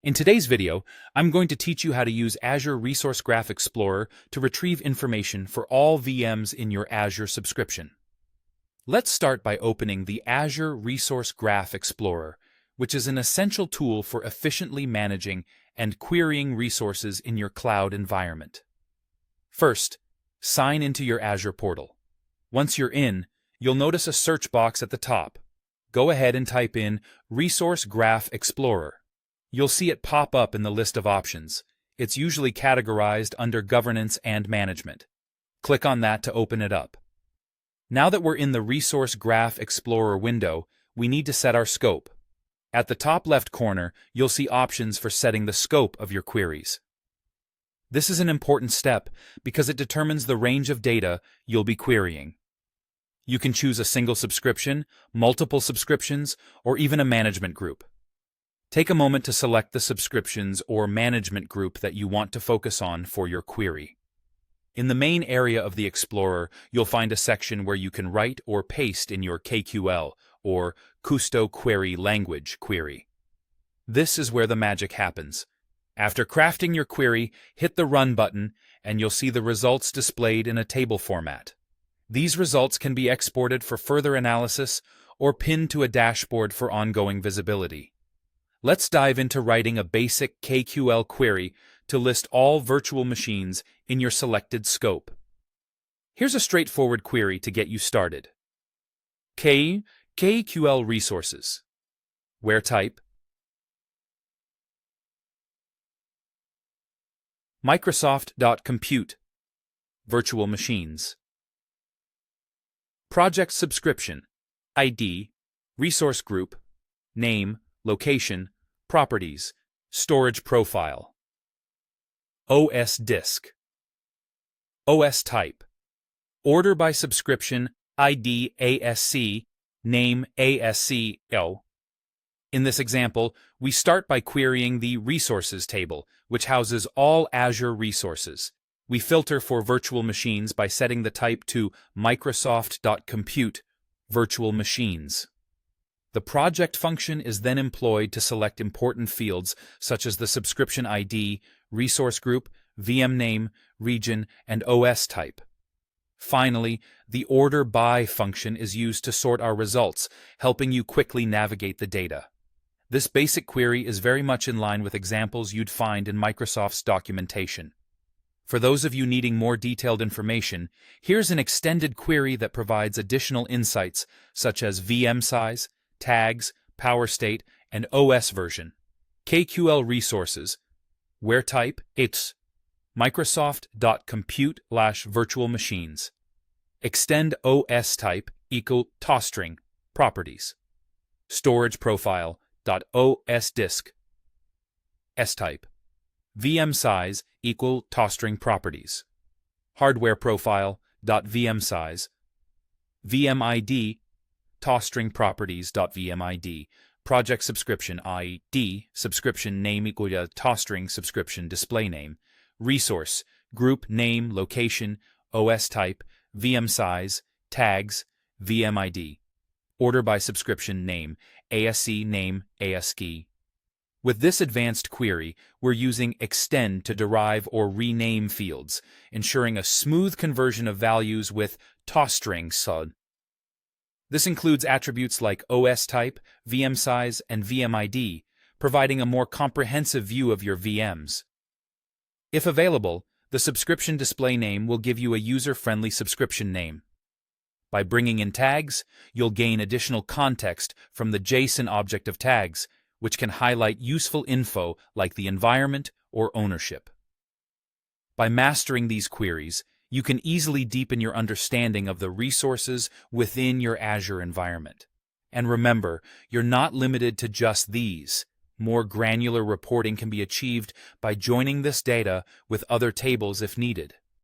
In today's video, I'm going to teach you how to use Azure Resource Graph Explorer to retrieve information for all VMs in your Azure subscription. Let's start by opening the Azure Resource Graph Explorer, which is an essential tool for efficiently managing and querying resources in your cloud environment. First, sign into your Azure portal. Once you're in, you'll notice a search box at the top. Go ahead and type in Resource Graph Explorer. You'll see it pop up in the list of options. It's usually categorized under Governance and Management. Click on that to open it up. Now that we're in the Resource Graph Explorer window, we need to set our scope. At the top left corner, you'll see options for setting the scope of your queries. This is an important step because it determines the range of data you'll be querying. You can choose a single subscription, multiple subscriptions, or even a management group. Take a moment to select the subscriptions or management group that you want to focus on for your query. In the main area of the Explorer, you'll find a section where you can write or paste in your KQL, or Custo Query Language query. This is where the magic happens. After crafting your query, hit the Run button, and you'll see the results displayed in a table format. These results can be exported for further analysis or pinned to a dashboard for ongoing visibility. Let's dive into writing a basic KQL query to list all virtual machines in your selected scope. Here's a straightforward query to get you started. KQL resources. Where type? Microsoft.compute. Virtual machines. Project subscription. ID. Resource group. Name. Location, properties, storage profile. OS disk. OS type. Order by subscription, ID ASC, name ASCL. In this example, we start by querying the Resources table, which houses all Azure resources. We filter for virtual machines by setting the type to Microsoft.compute virtual machines. The project function is then employed to select important fields such as the subscription ID, resource group, VM name, region, and OS type. Finally, the order by function is used to sort our results, helping you quickly navigate the data. This basic query is very much in line with examples you'd find in Microsoft's documentation. For those of you needing more detailed information, here's an extended query that provides additional insights such as VM size, tags, power state, and OS version. KQL resources. Where type? It's Microsoft.compute/virtual machines. Extend OS type equal toString properties. Storage profile .os disk. S type. VM size equal toString properties. Hardware profile .vm size. VM ID toString properties.vmid. Project subscription ID, subscription name equal to toString subscription display name. Resource, group name, location, OS type, VM size, tags, VMID. Order by subscription name, ASC name, ASCII. With this advanced query, we're using extend to derive or rename fields, ensuring a smooth conversion of values with toString sud. This includes attributes like OS type, VM size, and VMID, providing a more comprehensive view of your VMs. If available, the subscription display name will give you a user-friendly subscription name. By bringing in tags, you'll gain additional context from the JSON object of tags, which can highlight useful info like the environment or ownership. By mastering these queries, you can easily deepen your understanding of the resources within your Azure environment. And remember, you're not limited to just these. More granular reporting can be achieved by joining this data with other tables if needed.